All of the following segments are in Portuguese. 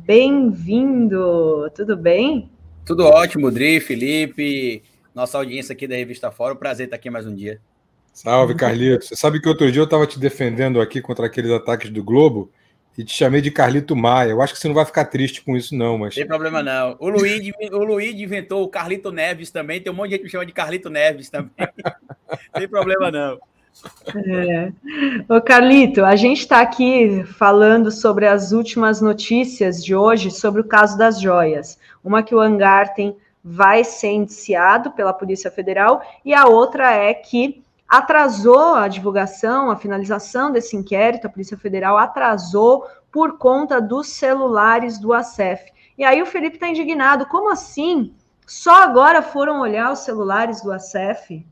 bem-vindo. Tudo bem? Tudo ótimo, Dri, Felipe, nossa audiência aqui da Revista Fora. Prazer estar aqui mais um dia. Salve, Carlito. Você sabe que outro dia eu estava te defendendo aqui contra aqueles ataques do Globo e te chamei de Carlito Maia. Eu acho que você não vai ficar triste com isso, não. Mas... Tem problema, não. O Luigi inventou o Carlito Neves também. Tem um monte de gente que me chama de Carlito Neves também. Tem problema, não. Ô Carlito, a gente está aqui falando sobre as últimas notícias de hoje sobre o caso das joias. Uma que o Weingarten vai ser indiciado pela Polícia Federal e a outra é que atrasou a divulgação, a finalização desse inquérito, a Polícia Federal atrasou por conta dos celulares do Acef. E aí o Felipe está indignado, como assim? Só agora foram olhar os celulares do Acef?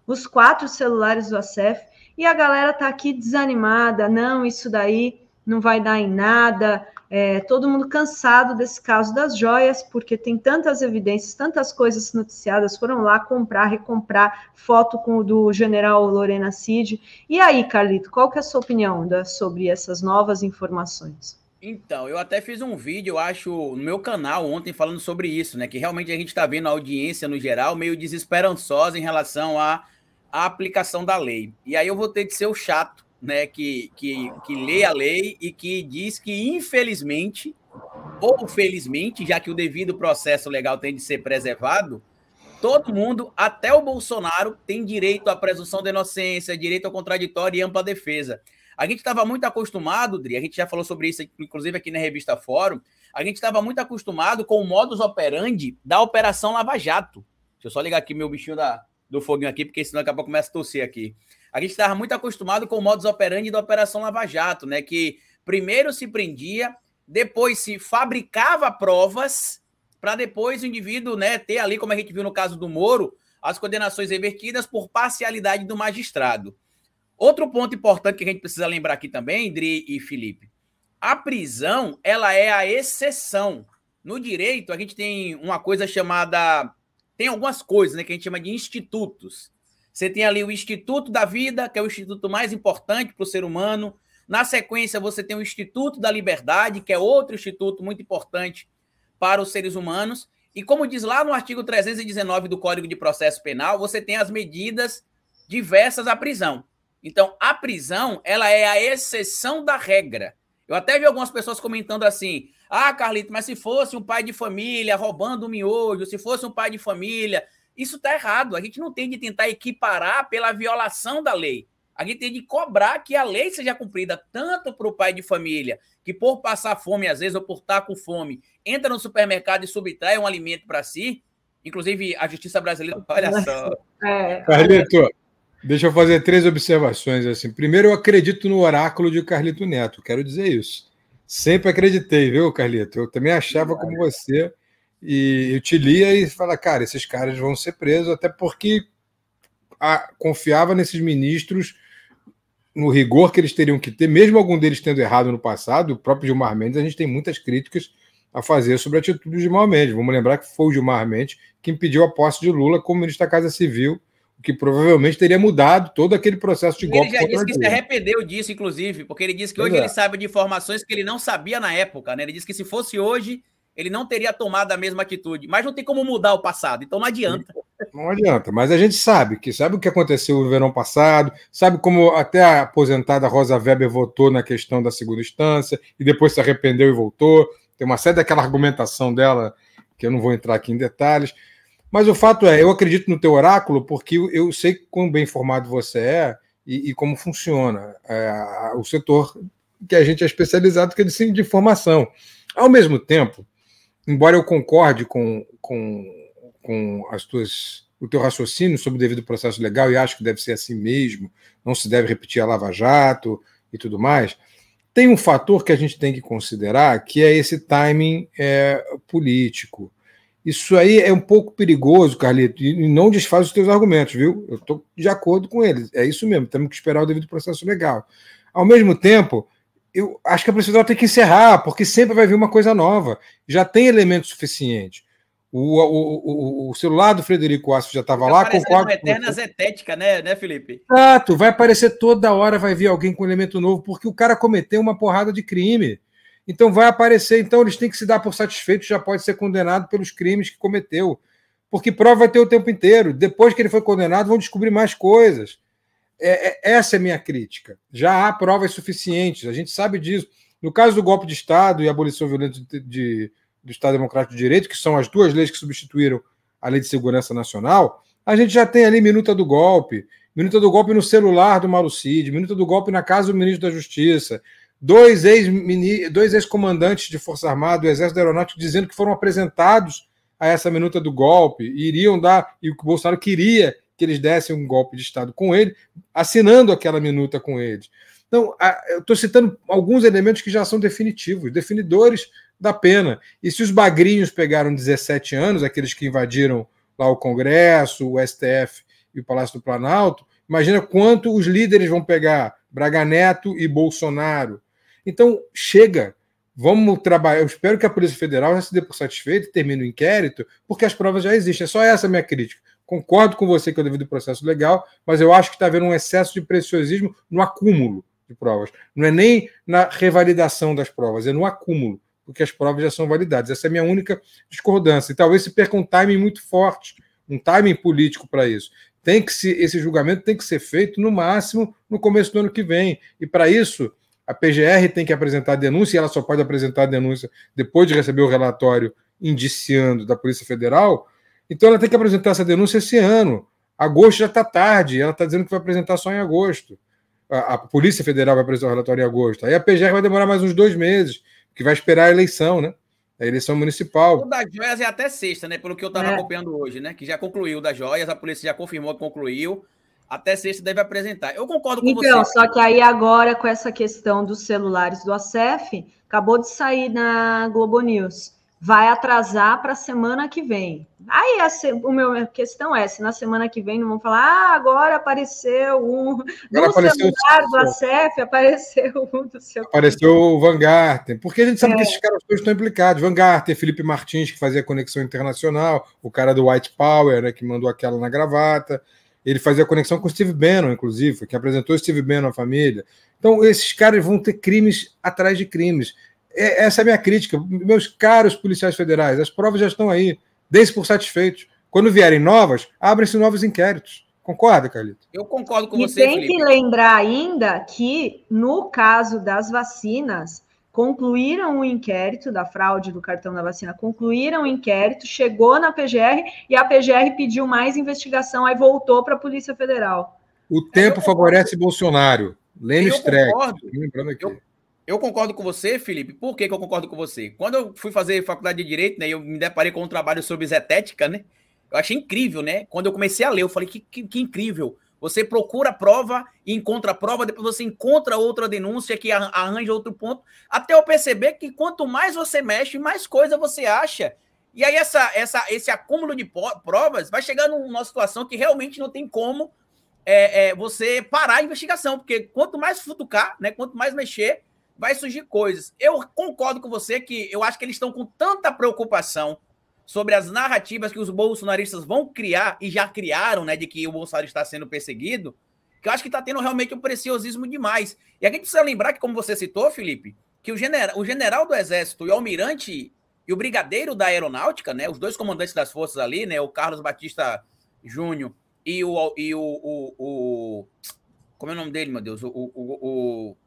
Os 4 celulares do Acef, e a galera tá aqui desanimada, não, isso daí não vai dar em nada, todo mundo cansado desse caso das joias, porque tem tantas evidências, tantas coisas noticiadas, foram lá comprar, recomprar foto do general Lorena Cid. E aí, Carlito, qual que é a sua opinião sobre essas novas informações? Então, eu até fiz um vídeo, eu acho, no meu canal ontem falando sobre isso, né? Que realmente a gente está vendo a audiência, no geral, meio desesperançosa em relação à aplicação da lei. E aí eu vou ter de ser o chato, né? Que lê a lei e que diz que, infelizmente, ou felizmente, já que o devido processo legal tem de ser preservado, todo mundo, até o Bolsonaro, tem direito à presunção de inocência, direito ao contraditório e ampla defesa. A gente estava muito acostumado, Dri, a gente já falou sobre isso, inclusive aqui na Revista Fórum, a gente estava muito acostumado com o modus operandi da Operação Lava Jato. Deixa eu só ligar aqui meu bichinho do foguinho aqui, porque senão daqui a pouco começa a torcer aqui. A gente estava muito acostumado com o modus operandi da Operação Lava Jato, né? Que primeiro se prendia, depois se fabricava provas, para depois o indivíduo, né, ter ali, como a gente viu no caso do Moro, as condenações revertidas por parcialidade do magistrado. Outro ponto importante que a gente precisa lembrar aqui também, Dri e Felipe, a prisão, ela é a exceção. No direito, a gente tem uma coisa chamada... Tem algumas coisas, né, que a gente chama de institutos. Você tem ali o Instituto da Vida, que é o instituto mais importante para o ser humano. Na sequência, você tem o Instituto da Liberdade, que é outro instituto muito importante para os seres humanos. E como diz lá no artigo 319 do Código de Processo Penal, você tem as medidas diversas à prisão. Então, a prisão, ela é a exceção da regra. Eu até vi algumas pessoas comentando assim, Carlito, mas se fosse um pai de família roubando um miojo, se fosse um pai de família, isso está errado. A gente não tem de tentar equiparar pela violação da lei. A gente tem de cobrar que a lei seja cumprida tanto para o pai de família, que por passar fome, às vezes, ou por estar com fome, entra no supermercado e subtrai um alimento para si. Inclusive, a justiça brasileira, olha só. Carlito, deixa eu fazer 3 observações. Assim. Primeiro, eu acredito no oráculo de Carlito Neto, quero dizer isso. Sempre acreditei, viu, Carlito? Eu também achava como você, e eu te lia e falava, cara, esses caras vão ser presos, até porque confiava nesses ministros, no rigor que eles teriam que ter, mesmo algum deles tendo errado no passado, o próprio Gilmar Mendes, a gente tem muitas críticas a fazer sobre a atitude do Gilmar Mendes. Vamos lembrar que foi o Gilmar Mendes que impediu a posse de Lula como ministro da Casa Civil, o que provavelmente teria mudado todo aquele processo de golpe. Ele já disse que se arrependeu disso, inclusive, porque ele disse que hoje ele sabe de informações que ele não sabia na época, né? Ele disse que se fosse hoje, ele não teria tomado a mesma atitude. Mas não tem como mudar o passado, então não adianta. Não adianta, mas a gente sabe o que aconteceu no verão passado, sabe como até a aposentada Rosa Weber votou na questão da segunda instância e depois se arrependeu e voltou. Tem uma série daquela argumentação dela, que eu não vou entrar aqui em detalhes. Mas o fato é, eu acredito no teu oráculo porque eu sei quão bem informado você é e como funciona o setor que a gente é especializado, que é de informação. Ao mesmo tempo, embora eu concorde com o teu raciocínio sobre o devido processo legal, e acho que deve ser assim mesmo, não se deve repetir a Lava Jato e tudo mais, tem um fator que a gente tem que considerar, que é esse timing político. Isso aí é um pouco perigoso, Carlito, e não desfaz os teus argumentos, viu? Eu estou de acordo com eles. É isso mesmo, temos que esperar o devido processo legal. Ao mesmo tempo, eu acho que a procedura tem que encerrar, porque sempre vai vir uma coisa nova. Já tem elemento suficiente. O celular do Frederico Assaf já estava lá. Concordo. Uma eterna zetética, né, Felipe? Exato, vai aparecer toda hora, vai vir alguém com elemento novo, porque o cara cometeu uma porrada de crime. Então vai aparecer, então eles têm que se dar por satisfeitos, já pode ser condenado pelos crimes que cometeu. Porque prova vai ter o tempo inteiro. Depois que ele foi condenado, vão descobrir mais coisas. Essa é a minha crítica. Já há provas suficientes, a gente sabe disso. No caso do golpe de Estado e a abolição violenta do Estado Democrático de Direito, que são as duas leis que substituíram a Lei de Segurança Nacional, a gente já tem ali minuta do golpe no celular do Mauro Cid, minuta do golpe na casa do ministro da Justiça, dois ex-comandantes de Força Armada do Exército Aeronáutico dizendo que foram apresentados a essa minuta do golpe e iriam dar, e o Bolsonaro queria que eles dessem um golpe de Estado com ele, assinando aquela minuta com eles. Então, eu estou citando alguns elementos que já são definitivos, definidores da pena. E se os bagrinhos pegaram 17 anos, aqueles que invadiram lá o Congresso, o STF e o Palácio do Planalto, imagina quanto os líderes vão pegar, Braga Neto e Bolsonaro. Então, chega, vamos trabalhar. Eu espero que a Polícia Federal já se dê por satisfeita e termine o inquérito, porque as provas já existem. É só essa a minha crítica. Concordo com você que é o devido processo legal, mas eu acho que está havendo um excesso de preciosismo no acúmulo de provas. Não é nem na revalidação das provas, é no acúmulo, porque as provas já são validadas. Essa é a minha única discordância. E talvez se perca um timing muito forte, um timing político para isso. Esse julgamento tem que ser feito, no máximo, no começo do ano que vem. E, para isso, a PGR tem que apresentar a denúncia, e ela só pode apresentar a denúncia depois de receber o relatório indiciando da Polícia Federal. Então, ela tem que apresentar essa denúncia esse ano. Agosto já está tarde, ela está dizendo que vai apresentar só em agosto. A Polícia Federal vai apresentar o relatório em agosto. Aí a PGR vai demorar mais uns 2 meses, que vai esperar a eleição, né? A eleição municipal. O das joias é até sexta, né? Pelo que eu estava acompanhando hoje, né? Que já concluiu o das joias, a polícia já confirmou que concluiu. Até sexta deve apresentar. Eu concordo com você. Então, só que aí agora, com essa questão dos celulares do ACEF, acabou de sair na Globo News. Vai atrasar para a semana que vem. Aí a minha questão é, se na semana que vem não vão falar, agora apareceu um do celular do ACEF, apareceu um do seu... Apareceu o Van Garten, porque a gente sabe que esses caras todos estão implicados. Van Garten, Felipe Martins, que fazia conexão internacional, o cara do White Power, né, que mandou aquela na gravata. Ele fazia conexão com o Steve Bannon, inclusive, que apresentou o Steve Bannon à família. Então, esses caras vão ter crimes atrás de crimes. Essa é a minha crítica. Meus caros policiais federais, as provas já estão aí. Deem-se por satisfeitos. Quando vierem novas, abrem-se novos inquéritos. Concorda, Carlito? Eu concordo com você, Felipe. E tem que lembrar ainda que, no caso das vacinas, concluíram o inquérito da fraude do cartão da vacina, concluíram o inquérito, chegou na PGR e a PGR pediu mais investigação, aí voltou para a Polícia Federal. O tempo favorece Bolsonaro. Lênin Streck. Eu concordo com você, Felipe. Por que eu concordo com você? Quando eu fui fazer faculdade de Direito, né, eu me deparei com um trabalho sobre zetética, né? Eu achei incrível, né? Quando eu comecei a ler, eu falei que incrível. Você procura a prova e encontra a prova, depois você encontra outra denúncia que arranja outro ponto, até eu perceber que quanto mais você mexe, mais coisa você acha. E aí esse acúmulo de provas vai chegar numa situação que realmente não tem como você parar a investigação, porque quanto mais futucar, né, quanto mais mexer, vai surgir coisas. Eu concordo com você que eu acho que eles estão com tanta preocupação sobre as narrativas que os bolsonaristas vão criar, e já criaram, né, de que o Bolsonaro está sendo perseguido, que eu acho que está tendo realmente um preciosismo demais. E a gente precisa lembrar que, como você citou, Felipe, que o general do Exército e o almirante e o brigadeiro da Aeronáutica, né, os dois comandantes das forças ali, né, o Carlos Batista Júnior e o como é o nome dele, meu Deus? O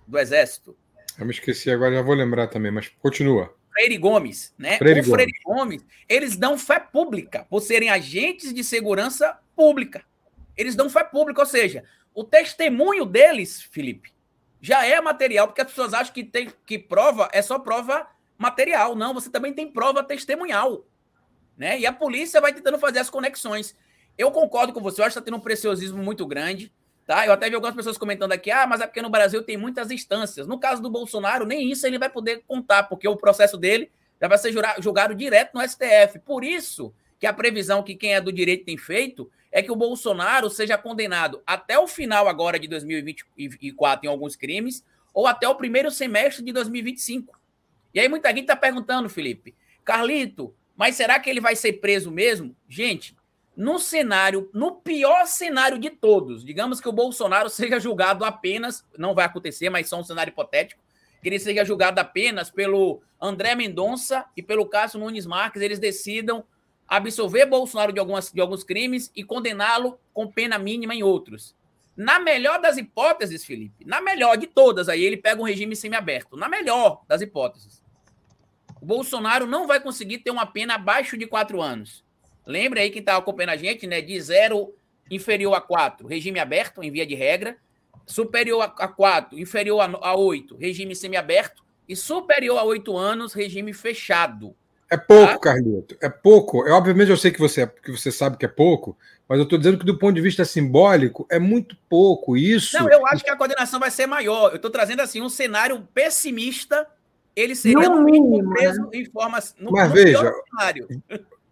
do Exército. Eu me esqueci agora, já vou lembrar também, mas continua. Freire Gomes, né? Freire Gomes, eles dão fé pública por serem agentes de segurança pública. Eles dão fé pública, ou seja, o testemunho deles, Felipe, já é material, porque as pessoas acham que prova é só prova material. Não, você também tem prova testemunhal, né? E a polícia vai tentando fazer as conexões. Eu concordo com você, eu acho que está tendo um preciosismo muito grande. Tá? Eu até vi algumas pessoas comentando aqui, mas é porque no Brasil tem muitas instâncias. No caso do Bolsonaro, nem isso ele vai poder contar, porque o processo dele já vai ser julgado direto no STF. Por isso que a previsão que quem é do direito tem feito é que o Bolsonaro seja condenado até o final agora de 2024 em alguns crimes, ou até o primeiro semestre de 2025. E aí muita gente está perguntando, Felipe, Carlito, mas será que ele vai ser preso mesmo? Gente, no pior cenário de todos, digamos que o Bolsonaro seja julgado apenas, não vai acontecer, mas só um cenário hipotético, que ele seja julgado apenas pelo André Mendonça e pelo Cássio Nunes Marques, eles decidam absolver Bolsonaro de alguns crimes e condená-lo com pena mínima em outros. Na melhor das hipóteses, Felipe, na melhor de todas, aí ele pega um regime semiaberto. Na melhor das hipóteses, o Bolsonaro não vai conseguir ter uma pena abaixo de 4 anos. Lembre aí quem está acompanhando a gente, né? De 0 inferior a 4, regime aberto, em via de regra. Superior a 4, inferior a 8, regime semiaberto. E superior a 8 anos, regime fechado. É pouco, tá? Carlito. É pouco. Obviamente eu sei que você sabe que é pouco, mas eu estou dizendo que do ponto de vista simbólico é muito pouco. Isso. Não, eu acho que a condenação vai ser maior. Eu estou trazendo assim um cenário pessimista. Ele seria no mínimo preso, né? Em forma. Mas veja, cenário.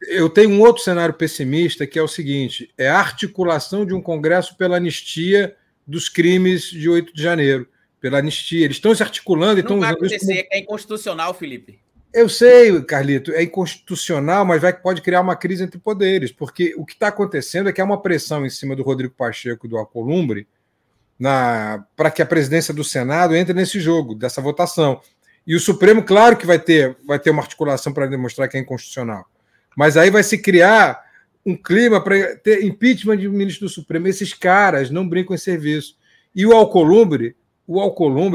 Eu tenho um outro cenário pessimista que é o seguinte: é a articulação de um Congresso pela anistia dos crimes de 8 de janeiro. Pela anistia. Eles estão se articulando e estão usando isso. Não vai acontecer, é inconstitucional, Felipe. Eu sei, Carlito, é inconstitucional, mas pode criar uma crise entre poderes, porque o que está acontecendo é que há uma pressão em cima do Rodrigo Pacheco e do Alcolumbre para que a presidência do Senado entre nesse jogo, dessa votação. E o Supremo, claro que vai ter uma articulação para demonstrar que é inconstitucional. Mas aí vai se criar um clima para ter impeachment de ministro do Supremo. Esses caras não brincam em serviço. E o Alcolumbre,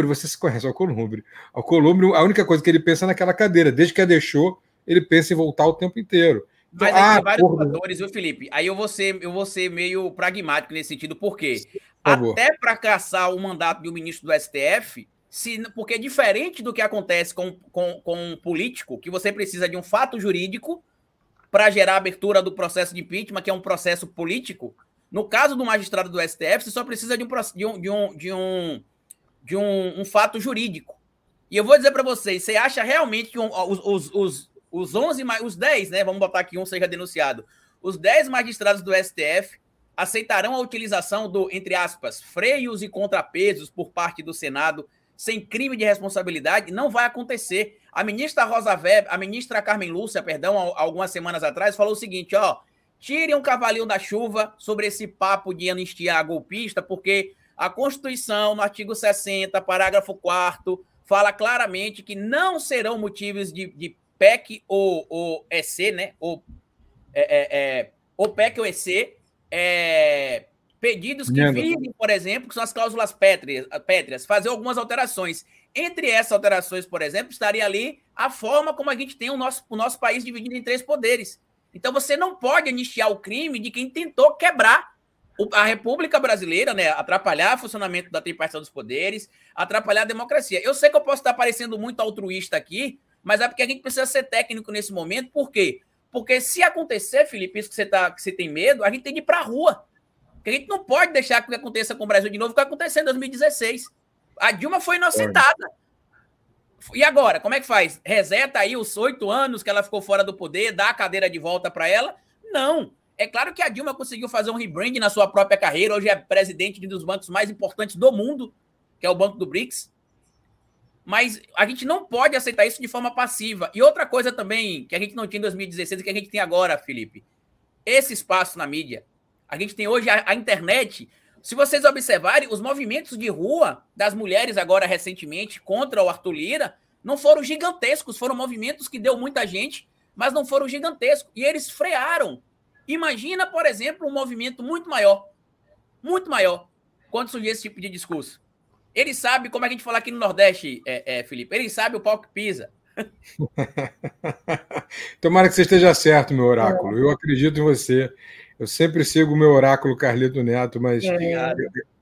você se conhece o Alcolumbre. O Alcolumbre, a única coisa que ele pensa é naquela cadeira. Desde que a deixou, ele pensa em voltar o tempo inteiro. Então, mas tem vários fatores, viu, Felipe? Aí eu vou ser meio pragmático nesse sentido. Por quê? Até para caçar o mandato de um ministro do STF, porque diferente do que acontece com um político, que você precisa de um fato jurídico para gerar a abertura do processo de impeachment, que é um processo político, no caso do magistrado do STF, você só precisa de um fato jurídico. E eu vou dizer para vocês, você acha realmente que os 11, os 10, né? Vamos botar aqui um seja denunciado. Os 10 magistrados do STF aceitarão a utilização do, entre aspas, freios e contrapesos por parte do Senado sem crime de responsabilidade? Não vai acontecer. A ministra Carmen Lúcia, algumas semanas atrás, falou o seguinte, ó, tirem um cavalinho da chuva sobre esse papo de anistiar golpista, porque a Constituição, no artigo 60, parágrafo 4º, fala claramente que não serão motivos de PEC ou EC, né? Ou PEC ou EC, pedidos que visem, por exemplo, que são as cláusulas pétreas, fazer algumas alterações. Entre essas alterações, por exemplo, estaria ali a forma como a gente tem o nosso país dividido em 3 poderes. Então, você não pode anistiar o crime de quem tentou quebrar a República Brasileira, né, atrapalhar o funcionamento da tripartição dos poderes, atrapalhar a democracia. Eu sei que eu posso estar parecendo muito altruísta aqui, mas é porque a gente precisa ser técnico nesse momento. Por quê? Porque se acontecer, Felipe, isso que você tem medo, a gente tem que ir para a rua. Porque a gente não pode deixar que aconteça com o Brasil de novo, o que aconteceu em 2016. A Dilma foi inocentada. E agora, como é que faz? Reseta aí os 8 anos que ela ficou fora do poder, dá a cadeira de volta para ela? Não. É claro que a Dilma conseguiu fazer um rebranding na sua própria carreira, hoje é presidente de um dos bancos mais importantes do mundo, que é o Banco do BRICS. Mas a gente não pode aceitar isso de forma passiva. E outra coisa também, que a gente não tinha em 2016 e que a gente tem agora, Felipe, esse espaço na mídia. A gente tem hoje a internet. Se vocês observarem, os movimentos de rua das mulheres agora recentemente contra o Arthur Lira não foram gigantescos, foram movimentos que deu muita gente, mas não foram gigantescos. E eles frearam. Imagina, por exemplo, um movimento muito maior, quando surgir esse tipo de discurso. Ele sabe, como a gente fala aqui no Nordeste, Felipe, ele sabe o pau que pisa. Tomara que você esteja certo, meu oráculo. Eu acredito em você. Eu sempre sigo o meu oráculo Carlito Neto, mas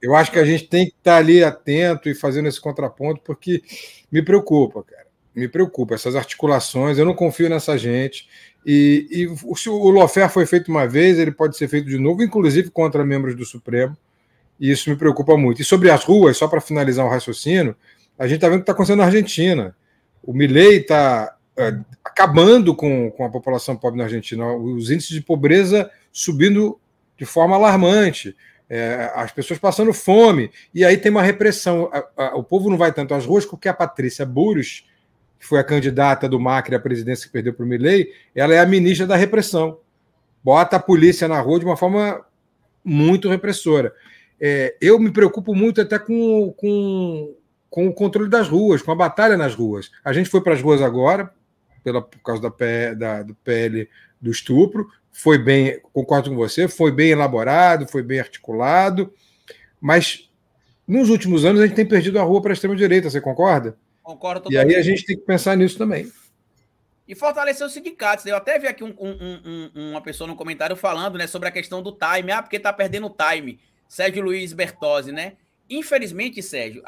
eu acho que a gente tem que estar ali atento e fazendo esse contraponto, porque me preocupa, cara. Me preocupa essas articulações. Eu não confio nessa gente. E se o lawfare foi feito uma vez, ele pode ser feito de novo, inclusive contra membros do Supremo, e isso me preocupa muito. E sobre as ruas, só para finalizar o raciocínio, a gente está vendo o que está acontecendo na Argentina. O Milei está acabando com a população pobre na Argentina, os índices de pobreza subindo de forma alarmante, as pessoas passando fome, e aí tem uma repressão. O povo não vai tanto às ruas porque a Patrícia Buros, que foi a candidata do Macri à presidência que perdeu para o Milei, ela é a ministra da repressão. Bota a polícia na rua de uma forma muito repressora. Eu me preocupo muito até com com o controle das ruas, com a batalha nas ruas. A gente foi para as ruas agora, por causa do PL do estupro, foi bem, concordo com você, foi bem elaborado, foi bem articulado, mas nos últimos anos a gente tem perdido a rua para a extrema-direita, você concorda? Concordo totalmente. E aí a gente tem que pensar nisso também. E fortalecer os sindicatos. Eu até vi aqui uma pessoa no comentário falando, né, sobre a questão do time. Porque tá perdendo o time. Sérgio Luiz Bertozzi, né? Infelizmente, Sérgio,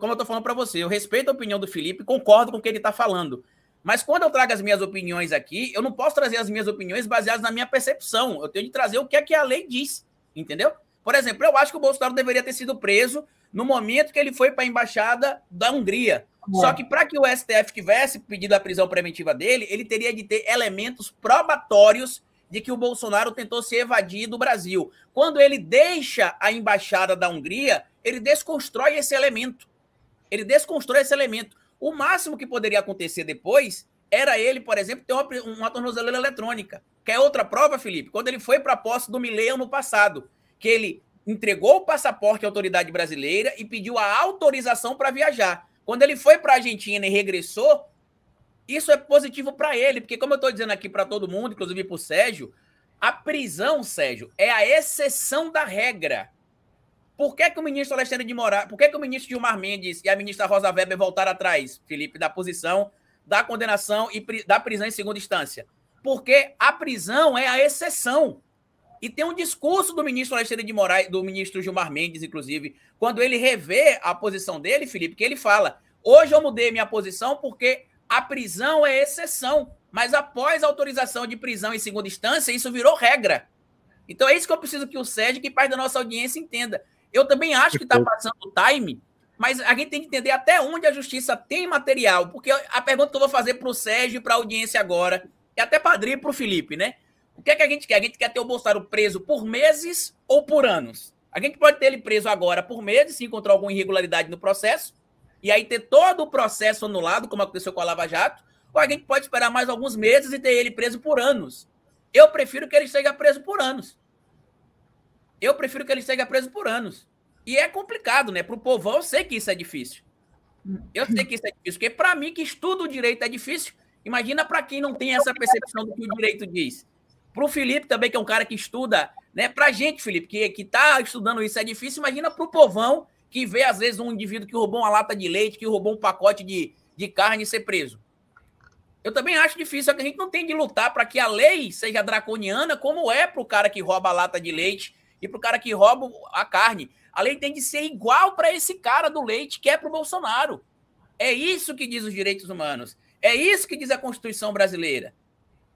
como eu tô falando para você, eu respeito a opinião do Felipe, concordo com o que ele tá falando. Mas quando eu trago as minhas opiniões aqui, eu não posso trazer as minhas opiniões baseadas na minha percepção. Eu tenho de trazer o que é que a lei diz, entendeu? Por exemplo, eu acho que o Bolsonaro deveria ter sido preso no momento que ele foi para a embaixada da Hungria. Só que para que o STF tivesse pedido a prisão preventiva dele, ele teria de ter elementos probatórios de que o Bolsonaro tentou se evadir do Brasil. Quando ele deixa a embaixada da Hungria, ele desconstrói esse elemento. O máximo que poderia acontecer depois era ele, por exemplo, ter uma tornozeleira eletrônica. Quer outra prova, Felipe? Quando ele foi para a posse do Milei ano passado, que ele entregou o passaporte à autoridade brasileira e pediu a autorização para viajar. Quando ele foi para a Argentina e regressou, isso é positivo para ele, porque como eu estou dizendo aqui para todo mundo, inclusive para o Sérgio, a prisão, Sérgio, é a exceção da regra. Por que o ministro Alexandre de Moraes, por que o ministro Gilmar Mendes e a ministra Rosa Weber voltaram atrás, Felipe, da posição da condenação e da prisão em segunda instância? Porque a prisão é a exceção. E tem um discurso do ministro Alexandre de Moraes, do ministro Gilmar Mendes, inclusive, quando ele revê a posição dele, Felipe, que ele fala: hoje eu mudei minha posição porque a prisão é exceção, mas após a autorização de prisão em segunda instância, isso virou regra. Então é isso que eu preciso que o Sérgio, que parte da nossa audiência, entenda. Eu também acho que está passando o time, mas a gente tem que entender até onde a justiça tem material, porque a pergunta que eu vou fazer para o Sérgio e para a audiência agora, e até para Adri e para o Felipe, né? O que é que a gente quer? A gente quer ter o Bolsonaro preso por meses ou por anos? A gente pode ter ele preso agora por meses, se encontrar alguma irregularidade no processo, e aí ter todo o processo anulado, como aconteceu com a Lava Jato, ou a gente pode esperar mais alguns meses e ter ele preso por anos. Eu prefiro que ele seja preso por anos. E é complicado, né? Para o povão, eu sei que isso é difícil. Porque para mim, que estuda o direito é difícil, imagina para quem não tem essa percepção do que o direito diz. Para o Felipe também, que é um cara que estuda, né? Para a gente, Felipe, que está estudando isso é difícil, imagina para o povão que vê, às vezes, um indivíduo que roubou uma lata de leite, que roubou um pacote de carne e ser preso. Eu também acho difícil, só que a gente não tem de lutar para que a lei seja draconiana, como é para o cara que rouba a lata de leite e para o cara que rouba a carne. A lei tem de ser igual para esse cara do leite, que é para o Bolsonaro. É isso que diz os direitos humanos. É isso que diz a Constituição brasileira.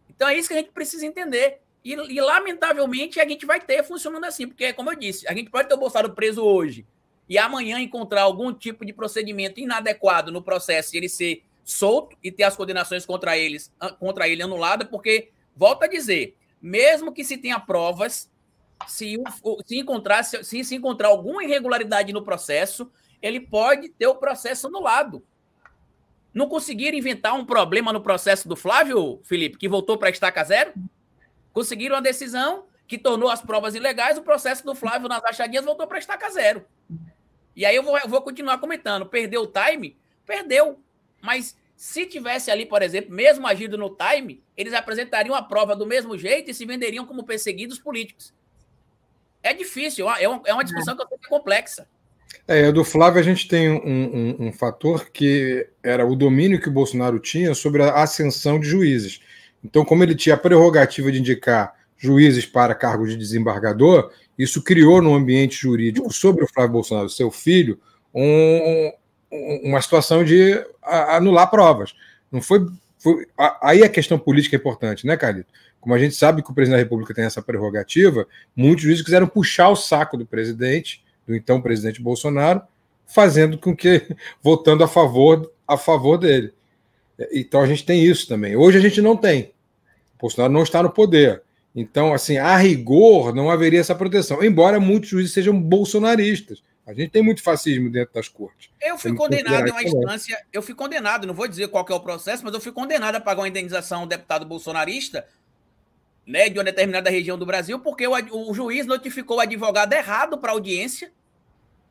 Então é isso que a gente precisa entender. E lamentavelmente, a gente vai ter funcionando assim, porque, como eu disse, a gente pode ter o Bolsonaro preso hoje e amanhã encontrar algum tipo de procedimento inadequado no processo e ele ser solto e ter as condenações contra ele anuladas, porque, volto a dizer, mesmo que se tenha provas, se encontrar alguma irregularidade no processo, ele pode ter o processo anulado. Não conseguiram inventar um problema no processo do Flávio, Felipe, que voltou para estaca zero? Conseguiram uma decisão que tornou as provas ilegais, o processo do Flávio nas rachadinhas voltou para estaca zero. E aí eu vou continuar comentando. Perdeu o time? Perdeu. Mas se tivesse ali, por exemplo, mesmo agindo no time, eles apresentariam a prova do mesmo jeito e se venderiam como perseguidos políticos. É difícil, é uma discussão que é complexa. Do Flávio a gente tem um fator que era o domínio que o Bolsonaro tinha sobre a ascensão de juízes. Então, como ele tinha a prerrogativa de indicar juízes para cargo de desembargador, isso criou no ambiente jurídico sobre o Flávio Bolsonaro, seu filho, uma situação de anular provas. Não foi aí a questão política é importante, né, Carlito? Como a gente sabe que o presidente da República tem essa prerrogativa, muitos juízes quiseram puxar o saco do presidente, do então presidente Bolsonaro, fazendo com que, votando a favor dele. Então a gente tem isso também. Hoje a gente não tem. O Bolsonaro não está no poder. Então, assim, a rigor não haveria essa proteção, embora muitos juízes sejam bolsonaristas. A gente tem muito fascismo dentro das cortes. Eu fui condenado em uma instância, não vou dizer qual que é o processo, mas eu fui condenado a pagar uma indenização a um deputado bolsonarista, né, de uma determinada região do Brasil, porque o juiz notificou o advogado errado para a audiência,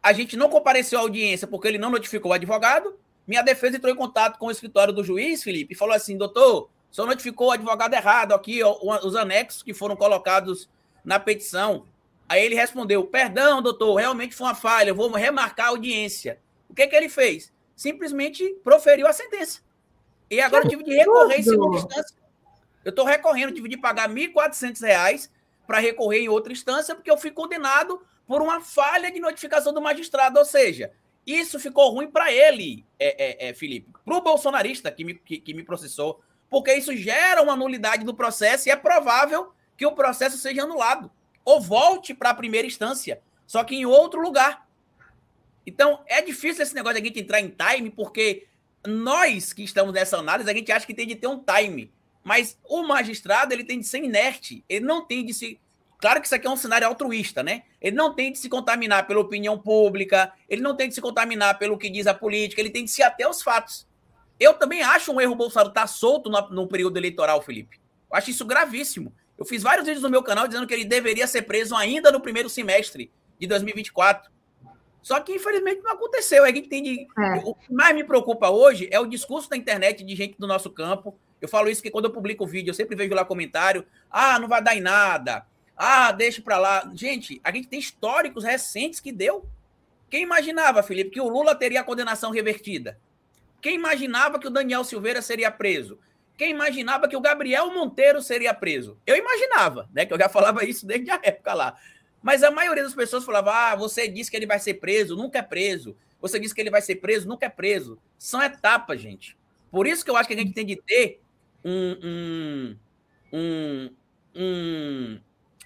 a gente não compareceu à audiência porque ele não notificou o advogado. Minha defesa entrou em contato com o escritório do juiz, Felipe, e falou assim, doutor, o senhor notificou o advogado errado aqui, ó, os anexos que foram colocados na petição. Aí ele respondeu, perdão, doutor, realmente foi uma falha, eu vou remarcar a audiência. O que ele fez? Simplesmente proferiu a sentença. E agora eu tive de recorrer em segunda instância. Eu estou recorrendo, tive de pagar R$ 1.400 para recorrer em outra instância, porque eu fui condenado por uma falha de notificação do magistrado. Ou seja, isso ficou ruim para ele, Felipe, para o bolsonarista que me processou, porque isso gera uma nulidade do processo e é provável que o processo seja anulado ou volte para a primeira instância, só que em outro lugar. Então, é difícil esse negócio de a gente entrar em time, porque nós que estamos nessa análise, a gente acha que tem de ter um time, mas o magistrado ele tem de ser inerte, ele não tem de se... Claro que isso aqui é um cenário altruísta, né? Ele não tem de se contaminar pela opinião pública, ele não tem de se contaminar pelo que diz a política, ele tem de se ater aos fatos. Eu também acho um erro o Bolsonaro estar solto no período eleitoral, Felipe. Eu acho isso gravíssimo. Eu fiz vários vídeos no meu canal dizendo que ele deveria ser preso ainda no primeiro semestre de 2024. Só que, infelizmente, não aconteceu. A gente tem de... O que mais me preocupa hoje é o discurso da internet de gente do nosso campo. Eu falo isso porque quando eu publico o vídeo, eu sempre vejo lá comentário. Ah, não vai dar em nada. Ah, deixa pra lá. Gente, a gente tem históricos recentes que deu. Quem imaginava, Felipe, que o Lula teria a condenação revertida? Quem imaginava que o Daniel Silveira seria preso? Quem imaginava que o Gabriel Monteiro seria preso? Eu imaginava, né? Que eu já falava isso desde a época lá. Mas a maioria das pessoas falava, ah, você disse que ele vai ser preso, nunca é preso. Você disse que ele vai ser preso, nunca é preso. São etapas, gente. Por isso que eu acho que a gente tem de ter um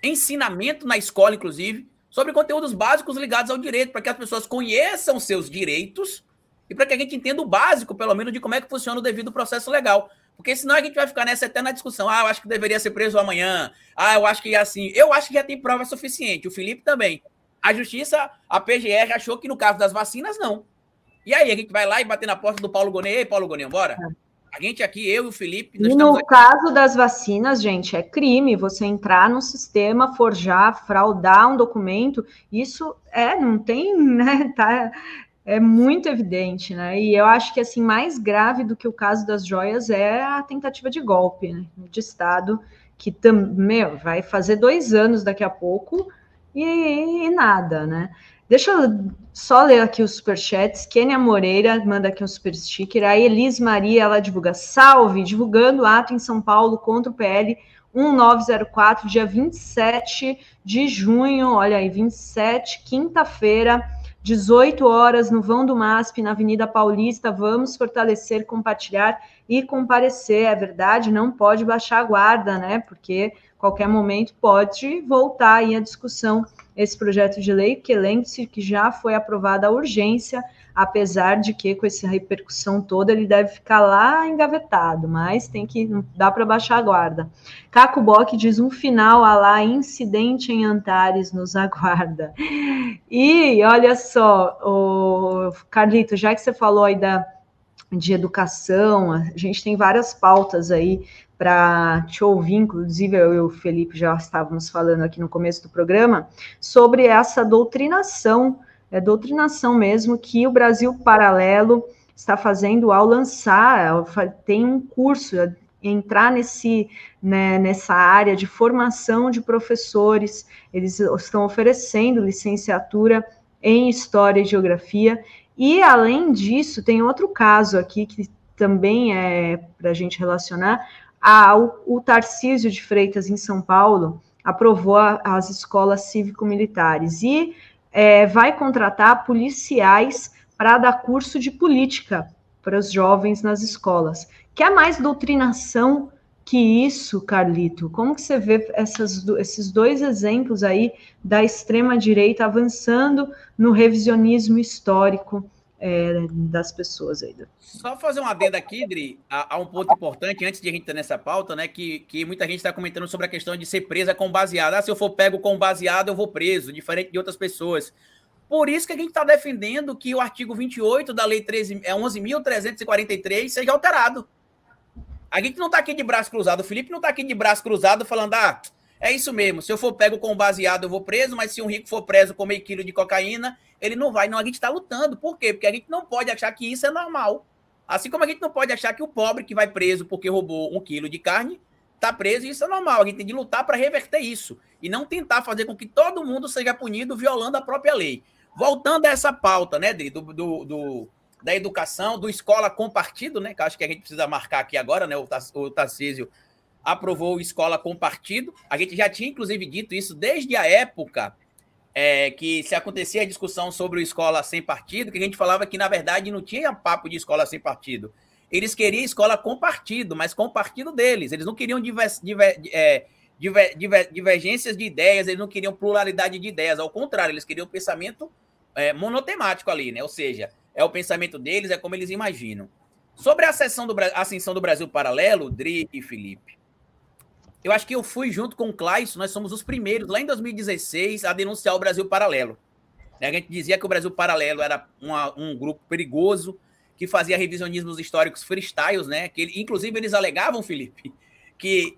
ensinamento na escola, inclusive, sobre conteúdos básicos ligados ao direito, para que as pessoas conheçam seus direitos e para que a gente entenda o básico, pelo menos, de como é que funciona o devido processo legal. Porque senão a gente vai ficar nessa eterna discussão. Ah, eu acho que deveria ser preso amanhã. Ah, eu acho que é assim. Eu acho que já tem prova suficiente. O Felipe também. A justiça, a PGR, achou que no caso das vacinas, não. E aí, a gente vai lá e bater na porta do Paulo Gonet. Ei, Paulo Gonet, bora? A gente aqui, eu e o Felipe... E no caso das vacinas, gente, é crime você entrar no sistema, forjar, fraudar um documento. Isso não tem, né? É muito evidente, né? E eu acho que, assim, mais grave do que o caso das joias é a tentativa de golpe, né, de Estado, que também vai fazer 2 anos daqui a pouco e nada, né? Deixa eu só ler aqui os superchats. Kênia Moreira manda aqui um super sticker. A Elis Maria, ela divulga, salve, divulgando ato em São Paulo contra o PL 1904, dia 27 de junho, olha aí, 27, quinta-feira, 18 horas, no vão do MASP, na Avenida Paulista. Vamos fortalecer, compartilhar e comparecer. É verdade, não pode baixar a guarda, né? Porque qualquer momento pode voltar aí a discussão esse projeto de lei, porque lembre-se que já foi aprovada a urgência, apesar de que com essa repercussão toda ele deve ficar lá engavetado, mas não dá para baixar a guarda. Caco Bock diz, um final a lá, incidente em Antares nos aguarda. E olha só, Carlito, já que você falou aí de educação, a gente tem várias pautas aí para te ouvir, inclusive eu e o Felipe já estávamos falando aqui no começo do programa, sobre essa doutrinação mesmo, que o Brasil Paralelo está fazendo ao lançar, tem um curso, entrar nessa área de formação de professores, eles estão oferecendo licenciatura em História e Geografia, e além disso, tem outro caso aqui que também é para a gente relacionar. O Tarcísio de Freitas, em São Paulo, aprovou as escolas cívico-militares e vai contratar policiais para dar curso de política para os jovens nas escolas. Quer mais doutrinação que isso, Carlito? Como que você vê esses 2 exemplos aí da extrema-direita avançando no revisionismo histórico das pessoas aí? Só fazer um adendo aqui, Dri, a um ponto importante, antes de a gente estar nessa pauta, né, que muita gente está comentando sobre a questão de ser presa com baseado. Ah, se eu for pego com baseado, eu vou preso, diferente de outras pessoas. Por isso que a gente está defendendo que o artigo 28 da Lei 11.343 seja alterado. A gente não está aqui de braço cruzado, o Felipe não está aqui de braço cruzado falando, É isso mesmo. Se eu for pego com baseado, eu vou preso, mas se um rico for preso com meio quilo de cocaína, ele não vai. Não, a gente está lutando. Por quê? Porque a gente não pode achar que isso é normal. Assim como a gente não pode achar que o pobre que vai preso porque roubou 1 quilo de carne está preso e isso é normal. A gente tem de lutar para reverter isso e não tentar fazer com que todo mundo seja punido violando a própria lei. Voltando a essa pauta, né, da educação, do escola com partido, né, que acho que a gente precisa marcar aqui agora, né, o Tarcísio aprovou o escola com partido. A gente já tinha, inclusive, dito isso desde a época que se acontecia a discussão sobre o escola sem partido, que a gente falava que, na verdade, não tinha papo de escola sem partido. Eles queriam escola com partido, mas com o partido deles. Eles não queriam divergências de ideias, eles não queriam pluralidade de ideias. Ao contrário, eles queriam pensamento monotemático ali, né? Ou seja, é o pensamento deles, é como eles imaginam. Sobre a ascensão do Brasil Paralelo, Dri e Felipe, eu acho que eu fui junto com o Clayson, nós somos os primeiros, lá em 2016, a denunciar o Brasil Paralelo. A gente dizia que o Brasil Paralelo era um grupo perigoso, que fazia revisionismos históricos freestyles, né? Que, inclusive, eles alegavam, Felipe, que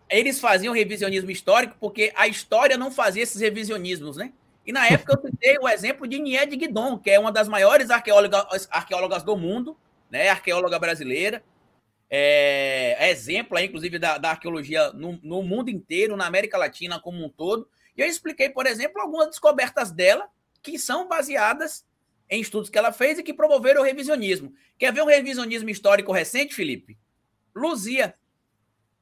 eles faziam revisionismo histórico porque a história não fazia esses revisionismos, né? E na época eu citei o exemplo de Nied Guidon, que é uma das maiores arqueólogas do mundo, né? Arqueóloga brasileira. Exemplo, inclusive, da arqueologia no mundo inteiro, na América Latina como um todo. E eu expliquei, por exemplo, algumas descobertas dela que são baseadas em estudos que ela fez e que promoveram o revisionismo. Quer ver um revisionismo histórico recente, Felipe? Luzia,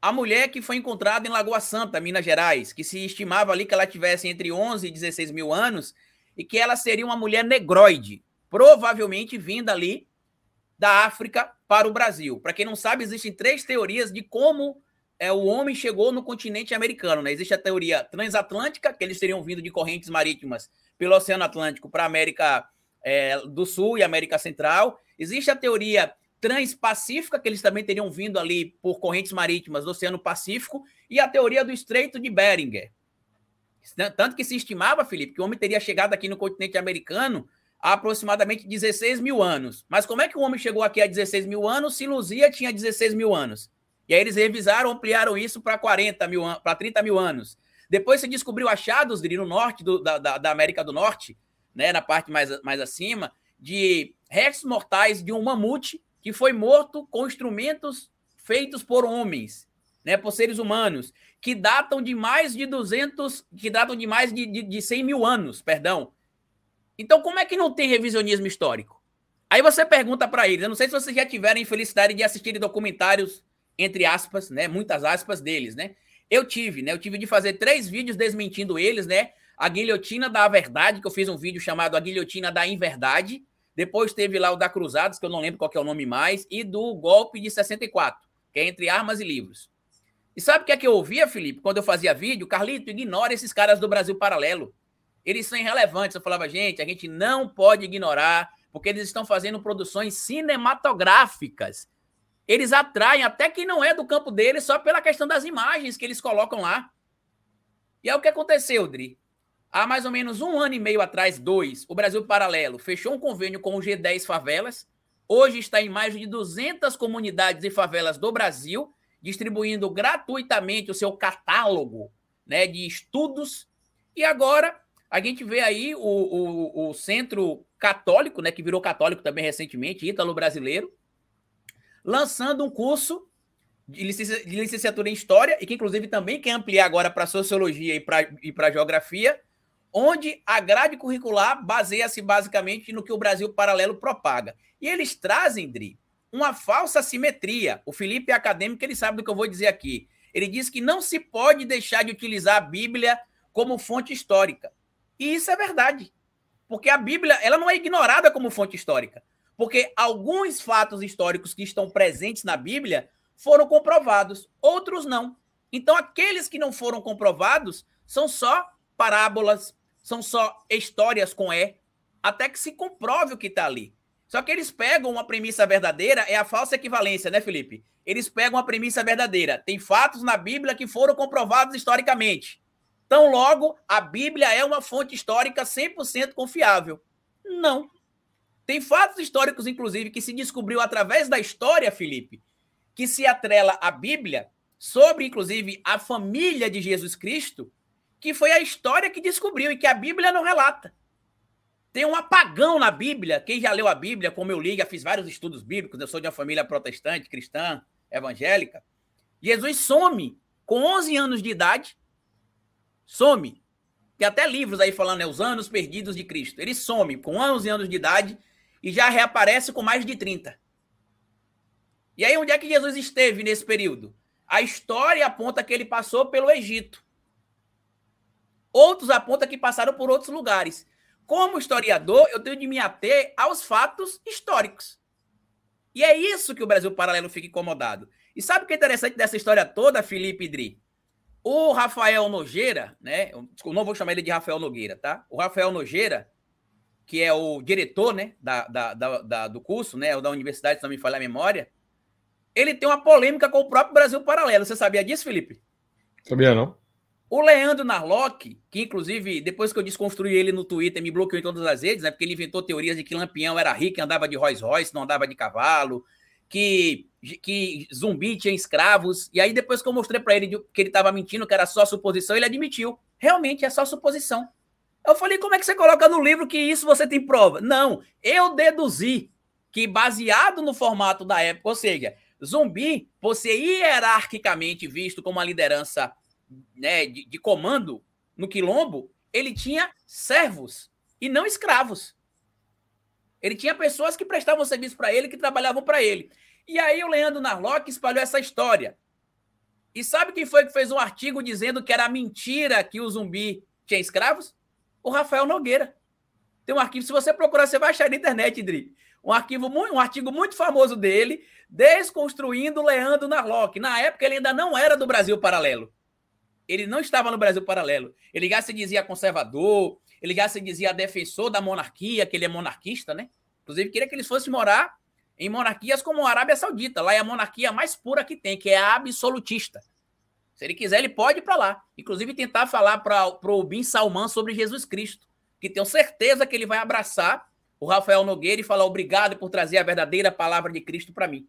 a mulher que foi encontrada em Lagoa Santa, Minas Gerais, que se estimava ali que ela tivesse entre 11 e 16 mil anos e que ela seria uma mulher negroide, provavelmente vinda ali da África para o Brasil. Para quem não sabe, existem 3 teorias de como o homem chegou no continente americano, né? Existe a teoria transatlântica, que eles teriam vindo de correntes marítimas pelo Oceano Atlântico para a América do Sul e América Central. Existe a teoria transpacífica, que eles também teriam vindo ali por correntes marítimas do Oceano Pacífico, e a teoria do Estreito de Bering. Tanto que se estimava, Felipe, que o homem teria chegado aqui no continente americano há aproximadamente 16 mil anos. Mas como é que o homem chegou aqui há 16 mil anos se Luzia tinha 16 mil anos? E aí eles revisaram, ampliaram isso para 30 mil anos. Depois se descobriu achados no norte da América do Norte, né, na parte mais acima, de restos mortais de um mamute que foi morto com instrumentos feitos por homens, né, por seres humanos, que datam de mais de 100 mil anos, perdão. Então, como é que não tem revisionismo histórico? Aí você pergunta para eles, eu não sei se vocês já tiveram a infelicidade de assistirem documentários, entre aspas, né, muitas aspas deles, né? Eu tive de fazer 3 vídeos desmentindo eles, né? A guilhotina da verdade, que eu fiz um vídeo chamado A Guilhotina da Inverdade. Depois teve lá o da Cruzados, que eu não lembro qual que é o nome mais, e do golpe de 64, que é Entre Armas e Livros. E sabe o que é que eu ouvia, Felipe, quando eu fazia vídeo? Carlito, ignora esses caras do Brasil Paralelo. Eles são irrelevantes. Eu falava, gente, a gente não pode ignorar, porque eles estão fazendo produções cinematográficas. Eles atraem até quem não é do campo deles só pela questão das imagens que eles colocam lá. E é o que aconteceu, Dri. Há mais ou menos 1 ano e meio atrás, 2, o Brasil Paralelo fechou um convênio com o G10 Favelas. Hoje está em mais de 200 comunidades e favelas do Brasil, distribuindo gratuitamente o seu catálogo, né, de estudos. E agora a gente vê aí o Centro Católico, né, que virou católico também recentemente, Ítalo Brasileiro, lançando um curso de licenciatura em História, e que inclusive também quer ampliar agora para Sociologia e para Geografia, onde a grade curricular baseia-se basicamente no que o Brasil Paralelo propaga. E eles trazem, Dri, uma falsa simetria. O Felipe é acadêmico, ele sabe do que eu vou dizer aqui. Ele diz que não se pode deixar de utilizar a Bíblia como fonte histórica. E isso é verdade, porque a Bíblia ela não é ignorada como fonte histórica, porque alguns fatos históricos que estão presentes na Bíblia foram comprovados, outros não. Então, aqueles que não foram comprovados são só parábolas, são só histórias com até que se comprove o que está ali. Só que eles pegam uma premissa verdadeira, é a falsa equivalência, né, Felipe? Eles pegam a premissa verdadeira. Tem fatos na Bíblia que foram comprovados historicamente. Então, logo, a Bíblia é uma fonte histórica 100% confiável. Não. Tem fatos históricos, inclusive, que se descobriu através da história, Felipe, que se atrela à Bíblia sobre, inclusive, a família de Jesus Cristo, que foi a história que descobriu e que a Bíblia não relata. Tem um apagão na Bíblia. Quem já leu a Bíblia, como eu li, já fiz vários estudos bíblicos, eu sou de uma família protestante, cristã, evangélica. Jesus some com 11 anos de idade, some. Tem até livros aí falando, os anos perdidos de Cristo. Ele some com 11 anos de idade e já reaparece com mais de 30. E aí, onde é que Jesus esteve nesse período? A história aponta que ele passou pelo Egito. Outros apontam que passaram por outros lugares. Como historiador, eu tenho de me ater aos fatos históricos. E é isso que o Brasil Paralelo fica incomodado. E sabe o que é interessante dessa história toda, Felipe e Dri? O Rafael Nogueira, né? Eu não vou chamar ele de Rafael Nogueira, tá? O Rafael Nogueira, que é o diretor, né, do curso, né, da universidade, se não me falha a memória, ele tem uma polêmica com o próprio Brasil Paralelo. Você sabia disso, Felipe? Sabia, não. O Leandro Narlock, que inclusive, depois que eu desconstruí ele no Twitter, me bloqueou em todas as redes, né? Porque ele inventou teorias de que Lampião era rico e andava de Rolls Royce, não andava de cavalo, que Zumbi tinha escravos. E aí, depois que eu mostrei para ele que ele estava mentindo, que era só suposição, ele admitiu. Realmente é só suposição. Eu falei, como é que você coloca no livro que isso você tem prova? Não, eu deduzi que, baseado no formato da época, ou seja, Zumbi, por ser hierarquicamente visto como uma liderança, né, de comando no quilombo, ele tinha servos e não escravos. Ele tinha pessoas que prestavam serviço para ele, que trabalhavam para ele. E aí o Leandro Narlock espalhou essa história. E sabe quem foi que fez um artigo dizendo que era mentira que o Zumbi tinha escravos? O Rafael Nogueira. Tem um arquivo, se você procurar, você vai achar na internet, Idri. Um artigo muito famoso dele, desconstruindo o Leandro Narlock. Na época, ele ainda não era do Brasil Paralelo. Ele não estava no Brasil Paralelo. Ele já se dizia conservador, ele já se dizia defensor da monarquia, que ele é monarquista, né? Inclusive, queria que eles fossem morar em monarquias como a Arábia Saudita. Lá é a monarquia mais pura que tem, que é a absolutista. Se ele quiser, ele pode ir para lá. Inclusive, tentar falar para o Bin Salman sobre Jesus Cristo, que tenho certeza que ele vai abraçar o Rafael Nogueira e falar obrigado por trazer a verdadeira palavra de Cristo para mim.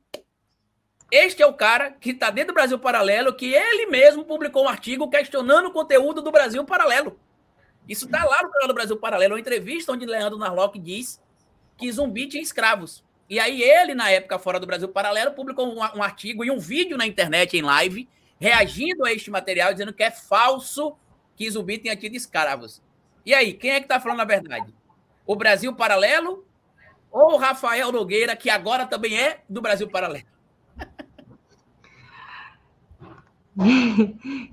Este é o cara que está dentro do Brasil Paralelo, que ele mesmo publicou um artigo questionando o conteúdo do Brasil Paralelo. Isso está lá no canal do Brasil Paralelo, uma entrevista onde Leandro Narlock diz que Zumbi tinha escravos. E aí ele, na época, fora do Brasil Paralelo, publicou um artigo e um vídeo na internet, em live, reagindo a este material, dizendo que é falso que Zumbi tenha tido escravos. E aí, quem é que está falando a verdade? O Brasil Paralelo ou o Rafael Nogueira, que agora também é do Brasil Paralelo?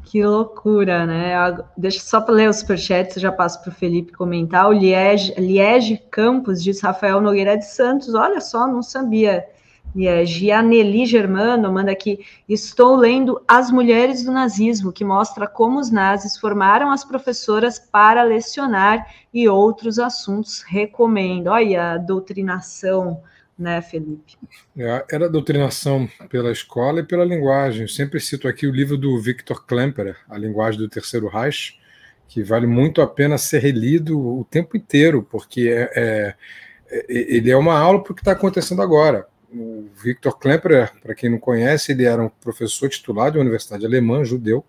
Que loucura, né? Deixa só para ler os superchats, eu já passo para o Felipe comentar. O Liege Campos diz Rafael Nogueira de Santos. Olha só, não sabia. Liege. E a Nelly Germano manda aqui: estou lendo As Mulheres do Nazismo, que mostra como os nazis formaram as professoras para lecionar e outros assuntos. Recomendo. Olha a doutrinação, né, Felipe? Era doutrinação pela escola e pela linguagem. Eu sempre cito aqui o livro do Viktor Klemperer, A Linguagem do Terceiro Reich, que vale muito a pena ser relido o tempo inteiro, porque ele é uma aula para o que está acontecendo agora. O Viktor Klemperer, para quem não conhece, ele era um professor titular de uma universidade alemã, judeu.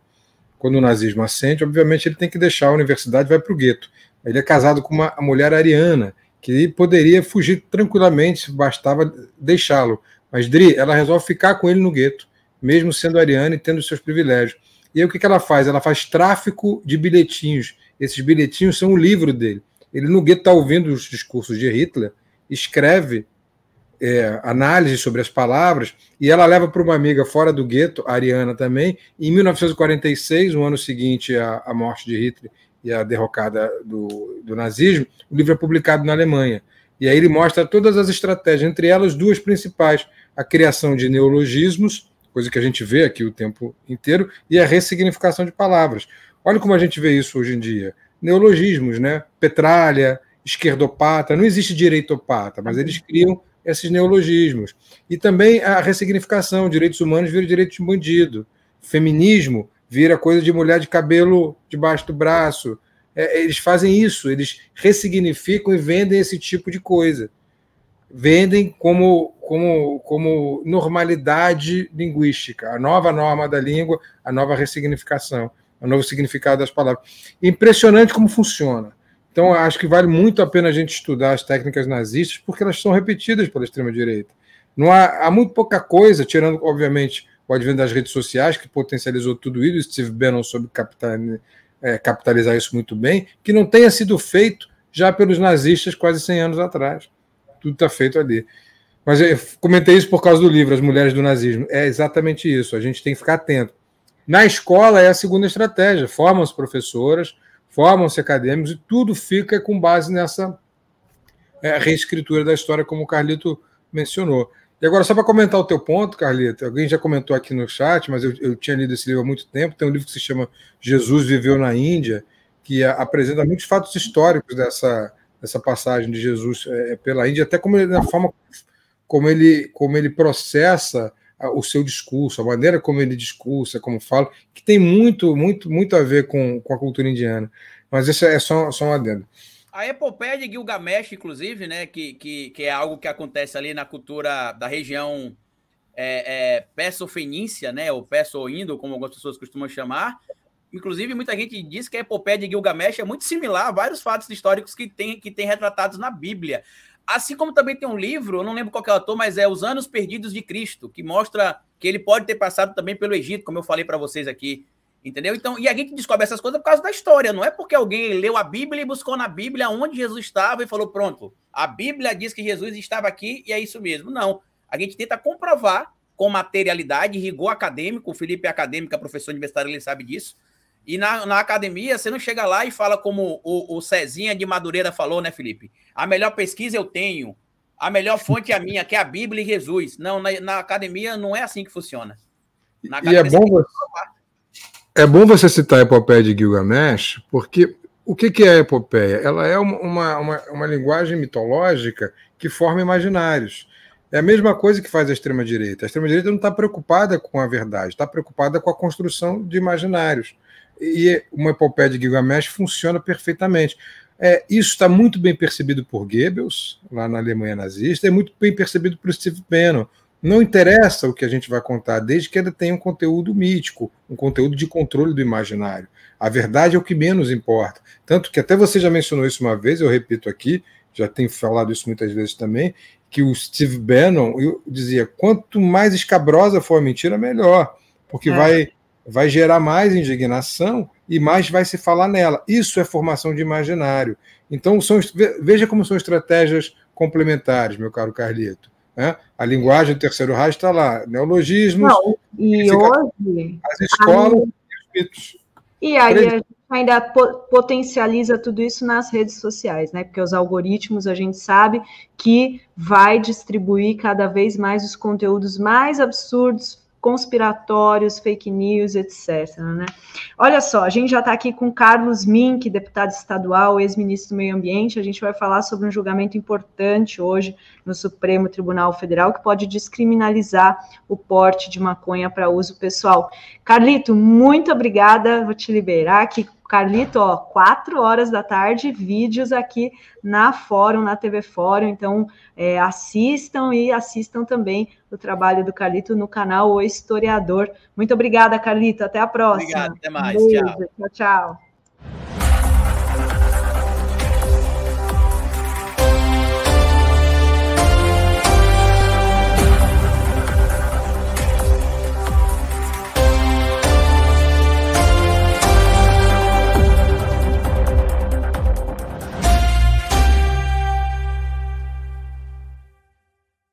Quando o nazismo ascende, obviamente ele tem que deixar a universidade e vai para o gueto. Ele é casado com uma mulher ariana, que poderia fugir tranquilamente, bastava deixá-lo. Mas Dri, ela resolve ficar com ele no gueto, mesmo sendo ariana e tendo seus privilégios. E aí o que ela faz? Ela faz tráfico de bilhetinhos. Esses bilhetinhos são o livro dele. Ele no gueto está ouvindo os discursos de Hitler, escreve análise sobre as palavras, e ela leva para uma amiga fora do gueto, a ariana também. Em 1946, no ano seguinte à morte de Hitler e a derrocada do nazismo, o livro é publicado na Alemanha. E aí ele mostra todas as estratégias, entre elas duas principais: a criação de neologismos, coisa que a gente vê aqui o tempo inteiro, e a ressignificação de palavras. Olha como a gente vê isso hoje em dia. Neologismos, né? Petralha, esquerdopata, não existe direitopata, mas eles criam esses neologismos. E também a ressignificação: direitos humanos vira direito de bandido, feminismo vira coisa de mulher de cabelo debaixo do braço. Eles fazem isso, eles ressignificam e vendem esse tipo de coisa. vendem como normalidade linguística, a nova norma da língua, a nova ressignificação, o novo significado das palavras. Impressionante como funciona. Então, acho que vale muito a pena a gente estudar as técnicas nazistas, porque elas são repetidas pela extrema-direita. Não há muito pouca coisa, tirando, obviamente, o advento das redes sociais, que potencializou tudo isso, e Steve Bannon soube capitalizar isso muito bem, que não tenha sido feito já pelos nazistas quase 100 anos atrás. Tudo está feito ali. Mas eu comentei isso por causa do livro, As Mulheres do Nazismo. É exatamente isso, a gente tem que ficar atento. Na escola é a segunda estratégia, formam-se professoras, formam-se acadêmicos, e tudo fica com base nessa reescritura da história, como o Carlito mencionou. E agora, só para comentar o teu ponto, Carlito, alguém já comentou aqui no chat, mas eu tinha lido esse livro há muito tempo, tem um livro que se chama Jesus Viveu na Índia, que apresenta muitos fatos históricos dessa passagem de Jesus pela Índia, até na forma como ele processa o seu discurso, a maneira como ele discursa, como fala, que tem muito a ver com a cultura indiana. Mas isso é só um adendo. A epopeia de Gilgamesh, inclusive, né, que é algo que acontece ali na cultura da região perso-fenícia, né, ou perso-indo, como algumas pessoas costumam chamar. Inclusive, muita gente diz que a epopeia de Gilgamesh é muito similar a vários fatos históricos que tem retratados na Bíblia. Assim como também tem um livro, eu não lembro qual que é o autor, mas é Os Anos Perdidos de Cristo, que mostra que ele pode ter passado também pelo Egito, como eu falei para vocês aqui. Entendeu? Então, e a gente descobre essas coisas por causa da história, não é porque alguém leu a Bíblia e buscou na Bíblia onde Jesus estava e falou, pronto, a Bíblia diz que Jesus estava aqui e é isso mesmo. Não, a gente tenta comprovar com materialidade, rigor acadêmico, o Felipe é acadêmico, é professor universitário, ele sabe disso, e na academia você não chega lá e fala como o Cezinha de Madureira falou, né, Felipe? A melhor pesquisa eu tenho, a melhor fonte é a minha, que é a Bíblia e Jesus. Não, na academia não é assim que funciona. Na academia, é bom você citar a epopeia de Gilgamesh, porque o que é a epopeia? Ela é uma linguagem mitológica que forma imaginários. É a mesma coisa que faz a extrema-direita. A extrema-direita não está preocupada com a verdade, está preocupada com a construção de imaginários. E uma epopeia de Gilgamesh funciona perfeitamente. Isso está muito bem percebido por Goebbels, lá na Alemanha nazista, é muito bem percebido por Steve Bannon. Não interessa o que a gente vai contar, desde que ele tenha um conteúdo mítico, um conteúdo de controle do imaginário. A verdade é o que menos importa. Tanto que até você já mencionou isso uma vez, eu repito aqui, já tenho falado isso muitas vezes também, que o Steve Bannon dizia, quanto mais escabrosa for a mentira, melhor, porque vai gerar mais indignação e mais vai se falar nela. Isso é formação de imaginário. Então, veja como são estratégias complementares, meu caro Carlito. A linguagem do Terceiro Reich está lá, neologismos, e hoje as escolas e os mitos. E aí a gente ainda potencializa tudo isso nas redes sociais, né? Porque os algoritmos a gente sabe que vai distribuir cada vez mais os conteúdos mais absurdos, conspiratórios, fake news, etc. Né? Olha só, a gente já está aqui com Carlos Mink, deputado estadual, ex-ministro do Meio Ambiente. A gente vai falar sobre um julgamento importante hoje no Supremo Tribunal Federal que pode descriminalizar o porte de maconha para uso pessoal. Carlito, muito obrigada. Vou te liberar aqui. Carlito, 4 horas da tarde, vídeos aqui na Fórum, na TV Fórum, então assistam também o trabalho do Carlito no canal O Historiador. Muito obrigada, Carlito, até a próxima. Obrigado, até mais, tchau. Tchau.